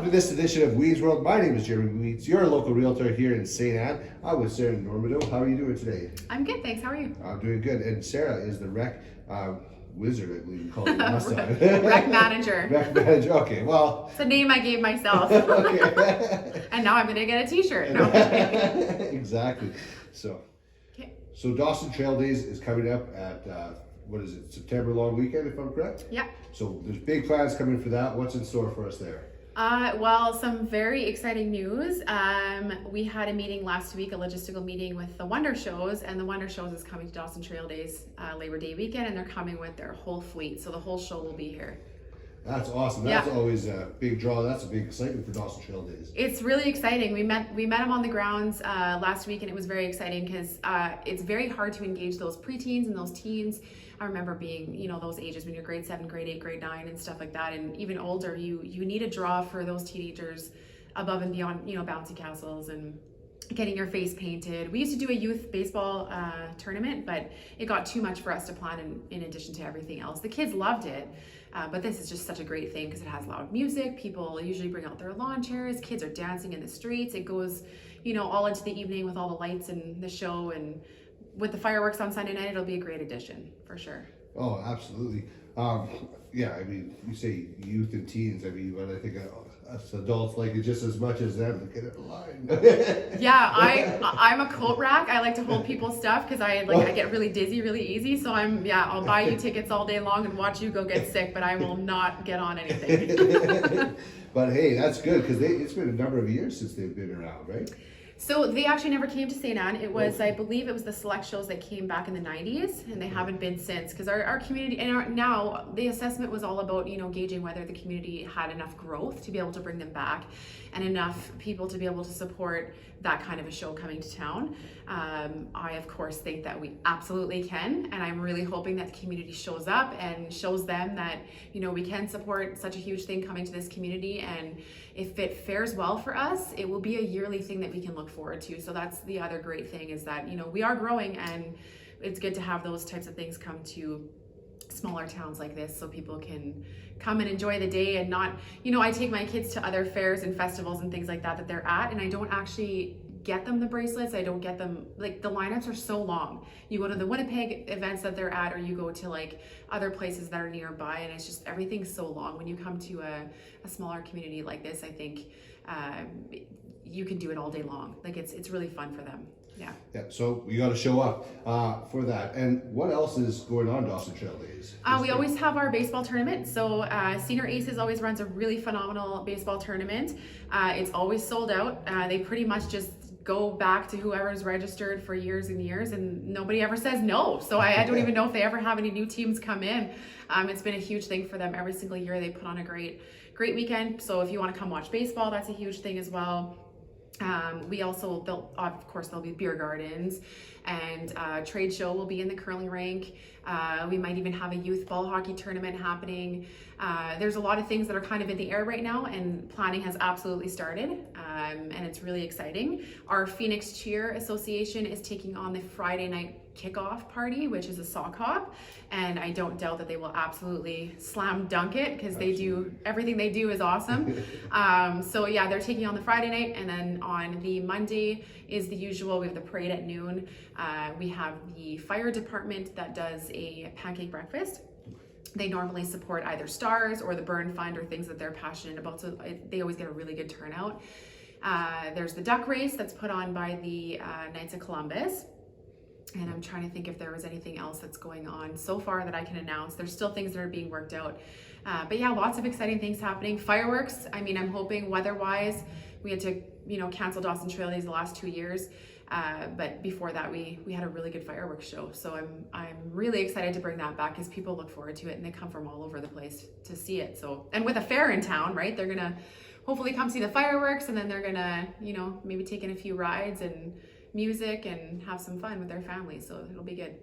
to this edition of Weeds World. My name is Jeremy Weeds, your local realtor here in Ste Anne. I'm with Sarah Normandeau. How are you doing today? I'm good, thanks. How are you? I'm doing good. And Sarah is the rec wizard, I believe you called it last time. Rec manager. Rec manager. Okay, well. It's a name I gave myself. Okay. And now I'm going to get a t-shirt. No, I'm just kidding. Exactly. So, Okay. so Dawson Trail Days is coming up at, what is it, September long weekend, if I'm correct? Yeah. So there's big plans coming for that. What's in store for us there? Well, some very exciting news. We had a meeting last week, a logistical meeting with the Wonder Shows, and the Wonder Shows is coming to Dawson Trail Days Labor Day weekend, and they're coming with their whole fleet, so the whole show will be here. That's awesome. That's always a big draw. That's a big excitement for Dawson Trail Days. It's really exciting. We met them on the grounds last week, and it was very exciting because it's very hard to engage those preteens and those teens. I remember being, those ages when you're grade 7, grade 8, grade 9 and stuff like that, and even older, you need a draw for those teenagers above and beyond, bouncy castles and getting your face painted. We used to do a youth baseball tournament, but it got too much for us to plan in addition to everything else. The kids loved it, but this is just such a great thing because it has loud music. People usually bring out their lawn chairs. Kids are dancing in the streets. It goes, all into the evening with all the lights and the show, and with the fireworks on Sunday night, it'll be a great addition for sure. Oh, absolutely. Yeah, I mean, you say youth and teens. I mean, but I think us adults like it just as much as them to get it aligned. Yeah, I'm a coat rack. I like to hold people's stuff because I get really dizzy really easy. So I'll buy you tickets all day long and watch you go get sick, but I will not get on anything. But hey, that's good because it's been a number of years since they've been around, right? So they actually never came to Ste Anne. It was, I believe it was the select shows that came back in the 90s, and they haven't been since, because our community, and now the assessment was all about, gauging whether the community had enough growth to be able to bring them back and enough people to be able to support that kind of a show coming to town. I, of course, think that we absolutely can, and I'm really hoping that the community shows up and shows them that, we can support such a huge thing coming to this community, and if it fares well for us, it will be a yearly thing that we can look forward to. So that's the other great thing, is that, we are growing, and it's good to have those types of things come to smaller towns like this so people can come and enjoy the day and not, I take my kids to other fairs and festivals and things like that they're at, and I don't actually get them the bracelets. I don't get them, the lineups are so long. You go to the Winnipeg events that they're at, or you go to other places that are nearby, and it's just, everything's so long. When you come to a smaller community like this, I think you can do it all day long. It's really fun for them. Yeah. So we got to show up for that. And what else is going on Dawson Trail Days? We always have our baseball tournament. So Senior Aces always runs a really phenomenal baseball tournament. It's always sold out. They pretty much just go back to whoever's registered for years and years, and nobody ever says no. So I don't even know if they ever have any new teams come in. It's been a huge thing for them every single year. They put on a great weekend. So if you want to come watch baseball, that's a huge thing as well. We also, there'll be beer gardens, and trade show will be in the curling rink. We might even have a youth ball hockey tournament happening. There's a lot of things that are kind of in the air right now, and planning has absolutely started, and it's really exciting. Our Phoenix Cheer Association is taking on the Friday night kickoff party, which is a sock hop, and I don't doubt that they will absolutely slam dunk it, because everything they do is awesome. So yeah, they're taking on the Friday night, and then on the Monday is the usual. We have the parade at noon. We have the fire department that does a pancake breakfast. They normally support either Stars or the Burn Fund or things that they're passionate about, so they always get a really good turnout. There's the duck race that's put on by the Knights of Columbus. And I'm trying to think if there was anything else that's going on so far that I can announce. There's still things that are being worked out. But yeah, lots of exciting things happening. Fireworks, I'm hoping weather-wise, we had to, cancel Dawson Trail Days the last 2 years. But before that, we had a really good fireworks show. So I'm really excited to bring that back, because people look forward to it, and they come from all over the place to see it. So, and with a fair in town, right, they're gonna hopefully come see the fireworks, and then they're gonna, maybe take in a few rides and music and have some fun with their families, so it'll be good.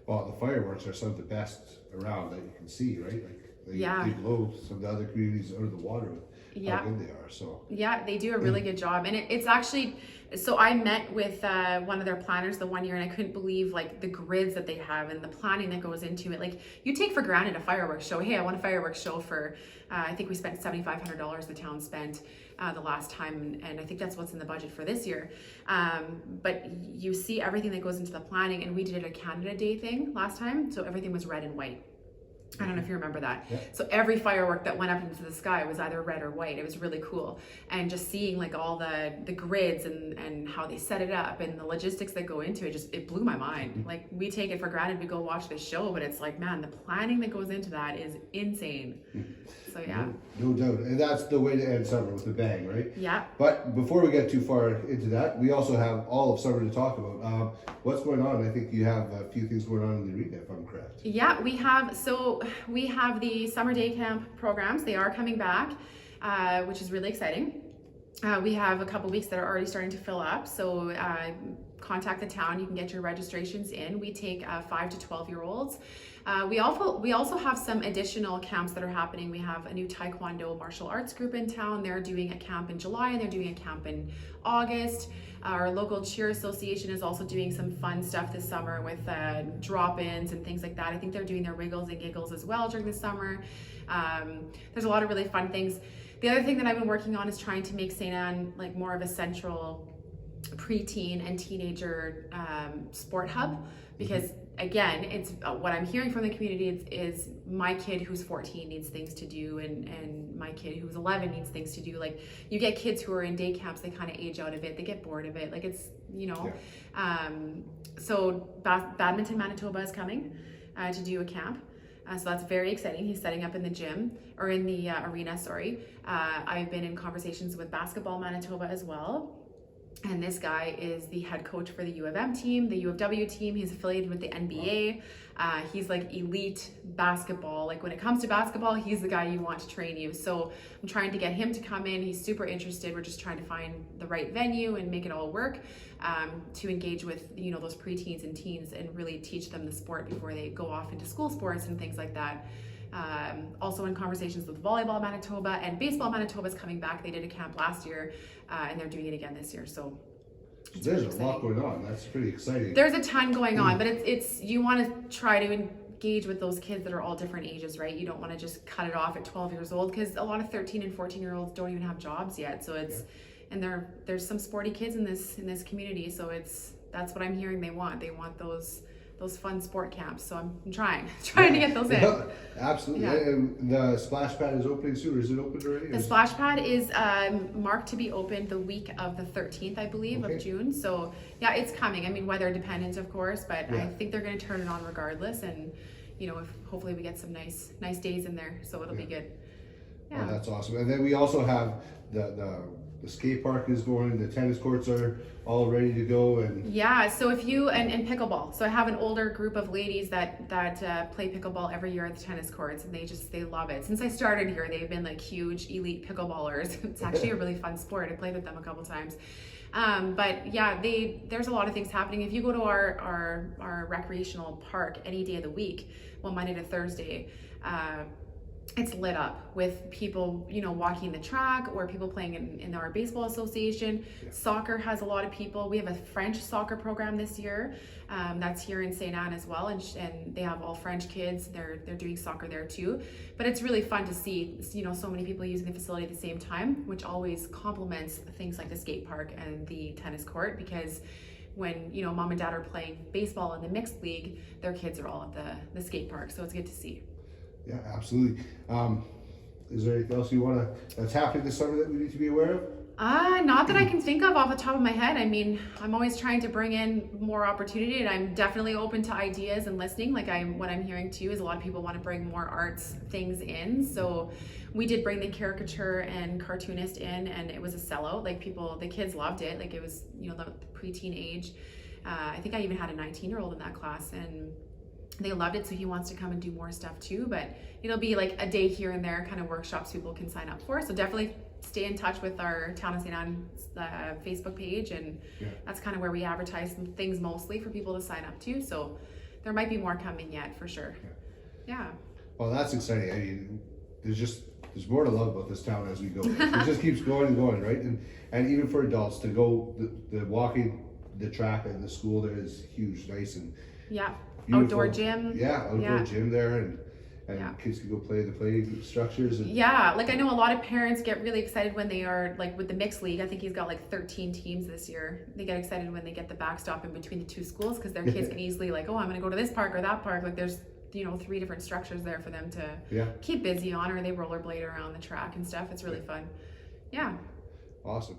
Well, the fireworks are some of the best around that you can see, right? They blow some of the other communities out of the water Yeah. how good they are. So Yeah, they do a really good job. And it's actually, so I met with one of their planners the one year, and I couldn't believe like the grids that they have and the planning that goes into it. Like, you take for granted a fireworks show. Hey, I want a fireworks show for, I think we spent $7,500 the town spent the last time, and I think that's what's in the budget for this year. But you see everything that goes into the planning, and we did a Canada Day thing last time, so everything was red and white. I don't know if you remember that. Yeah. So every firework that went up into the sky was either red or white. It was really cool. And just seeing like all the grids and how they set it up and the logistics that go into it, it blew my mind. Like, we take it for granted, we go watch this show, but it's like, man, the planning that goes into that is insane. So yeah. No doubt. And that's the way to end summer, with a bang, right? Yeah. But before we get too far into that, we also have all of summer to talk about. What's going on? I think you have a few things going on in the arena, if I'm correct. Yeah, we have the summer day camp programs. They are coming back, which is really exciting. We have a couple weeks that are already starting to fill up. So contact the town. You can get your registrations in. We take 5 to 12-year-olds. We also have some additional camps that are happening. We have a new Taekwondo martial arts group in town. They're doing a camp in July, and they're doing a camp in August. Our local cheer association is also doing some fun stuff this summer with drop-ins and things like that. I think they're doing their wiggles and giggles as well during the summer. There's a lot of really fun things. The other thing that I've been working on is trying to make Ste Anne like more of a central preteen and teenager sport hub, because again, it's what I'm hearing from the community is my kid who's 14 needs things to do, and my kid who's 11 needs things to do. Like, you get kids who are in day camps, they kind of age out of it, they get bored of it. Like, it's, you know, so Badminton Manitoba is coming to do a camp. So that's very exciting. He's setting up in the gym, or in the arena, sorry. I've been in conversations with Basketball Manitoba as well. And this guy is the head coach for the U of M team, the U of W team. He's affiliated with the NBA. He's like elite basketball. Like, when it comes to basketball, he's the guy you want to train you. So I'm trying to get him to come in. He's super interested. We're just trying to find the right venue and make it all work, to engage with, you know, those preteens and teens and really teach them the sport before they go off into school sports and things like that. Also in conversations with Volleyball Manitoba, and Baseball Manitoba is coming back. They did a camp last year, and they're doing it again this year. So there's a lot going on. That's pretty exciting. There's a ton going on, but it's you want to try to engage with those kids that are all different ages, right? You don't want to just cut it off at 12 years old, because a lot of 13 and 14-year-olds don't even have jobs yet. So it's and there's some sporty kids in this community. So that's what I'm hearing they want. They want those fun sport camps. So I'm trying to get those in. Yeah, absolutely. Yeah. And the splash pad is opening soon. Is it open already? The splash pad is marked to be open the week of the 13th, I believe, of June. So yeah, it's coming. I mean, weather dependent, of course, but I think they're going to turn it on regardless. And, you know, hopefully we get some nice days in there, so it'll be good. Yeah. Oh, that's awesome. And then we also have the skate park is going, the tennis courts are all ready to go, and so if you and pickleball. So I have an older group of ladies that play pickleball every year at the tennis courts, and they love it. Since I started here, they've been like huge elite pickleballers. It's actually a really fun sport. I played with them a couple times. But yeah, there's a lot of things happening. If you go to our recreational park any day of the week, well, Monday to Thursday, it's lit up with people, you know, walking the track, or people playing in our baseball association. Soccer has a lot of people. We have a French soccer program this year that's here in Ste Anne as well, and they have all French kids. They're doing soccer there too. But it's really fun to see, you know, so many people using the facility at the same time, which always complements things like the skate park and the tennis court, because when, you know, mom and dad are playing baseball in the mixed league, their kids are all at the skate park. So it's good to see. Yeah, absolutely. Is there anything else that's happening this summer that we need to be aware of? Not that I can think of off the top of my head. I mean, I'm always trying to bring in more opportunity, and I'm definitely open to ideas and listening. Like, what I'm hearing too is a lot of people want to bring more arts things in. So we did bring the caricature and cartoonist in, and it was a sellout. Like, the kids loved it. Like, it was, you know, the preteen age. I think I even had a 19-year-old in that class, and they loved it. So he wants to come and do more stuff too, but it'll be like a day here and there kind of workshops people can sign up for. So definitely stay in touch with our Town of Sainte Anne Facebook page, and that's kind of where we advertise some things mostly for people to sign up to. So there might be more coming yet, for sure. Yeah. Well, that's exciting. I mean, there's just there's more to love about this town as we go. It just keeps going and going, right? And even for adults to go, the walking, the track and the school there is huge, nice and Yeah. beautiful. Outdoor gym. Yeah, outdoor gym there, and Yeah. kids can go play the play structures. And Yeah, like I know a lot of parents get really excited when they are like with the mixed league. I think he's got like 13 teams this year. They get excited when they get the backstop in between the two schools because their kids can easily like, oh, I'm going to go to this park or that park. Like there's 3 different structures there for them to keep busy on, or they rollerblade around the track and stuff. It's really fun. Yeah. Awesome.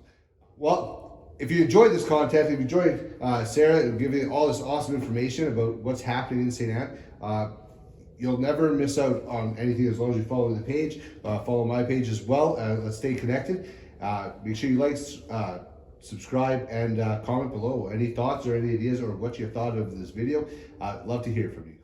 Well, if you enjoyed this content, if you enjoyed Sarah giving all this awesome information about what's happening in Ste. Anne, you'll never miss out on anything as long as you follow the page. Follow my page as well. Let's stay connected. Make sure you like, subscribe, and comment below any thoughts or any ideas or what you thought of this video. Love to hear from you.